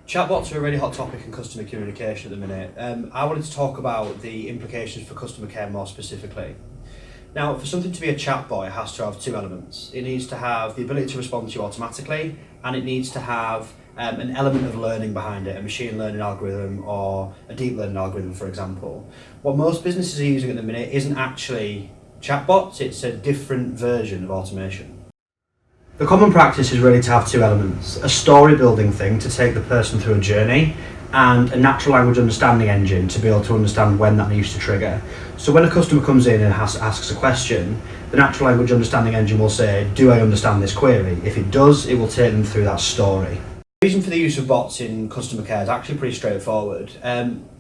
Chatbots are a really hot topic in customer communication at the minute. I wanted to talk about the implications for customer care more specifically. Now, for something to be a chatbot, it has to have two elements. It needs to have the ability to respond to you automatically, and it needs to have an element of learning behind it, a machine learning algorithm or a deep learning algorithm, for example. What most businesses are using at the minute isn't actually chatbots, it's a different version of automation. The common practice is really to have two elements, a story building thing to take the person through a journey and a natural language understanding engine to be able to understand when that needs to trigger. So when a customer comes in and asks a question, the natural language understanding engine will say, do I understand this query? If it does, it will take them through that story. The reason for the use of bots in customer care is actually pretty straightforward.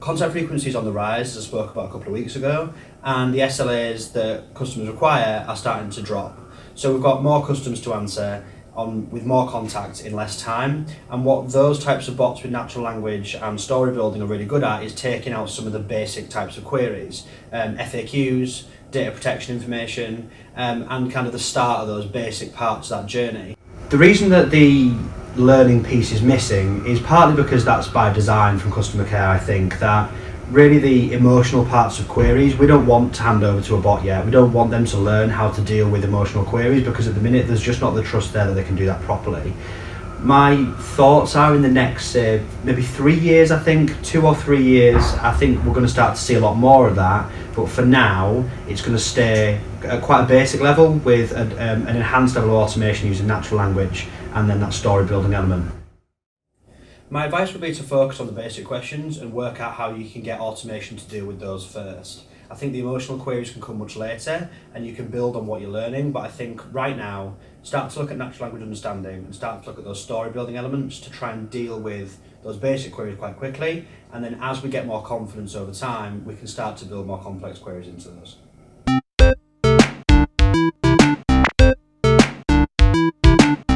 Contact frequency is on the rise, as I spoke about a couple of weeks ago, and the SLAs that customers require are starting to drop. So we've got more customers to answer with more contact in less time, and what those types of bots with natural language and story building are really good at is taking out some of the basic types of queries, FAQs, data protection information, and kind of the start of those basic parts of that journey. The reason that the learning piece is missing is partly because that's by design from customer care. I think that really the emotional parts of queries, we don't want to hand over to a bot yet. We don't want them to learn how to deal with emotional queries because at the minute there's just not the trust there that they can do that properly. My thoughts are in the next maybe 3 years, I think, 2 or 3 years, I think we're going to start to see a lot more of that. But for now, it's going to stay at quite a basic level with an enhanced level of automation using natural language and then that story building element. My advice would be to focus on the basic questions and work out how you can get automation to deal with those first. I think the emotional queries can come much later and you can build on what you're learning, but I think right now, start to look at natural language understanding and start to look at those story building elements to try and deal with those basic queries quite quickly. And then as we get more confidence over time, we can start to build more complex queries into those.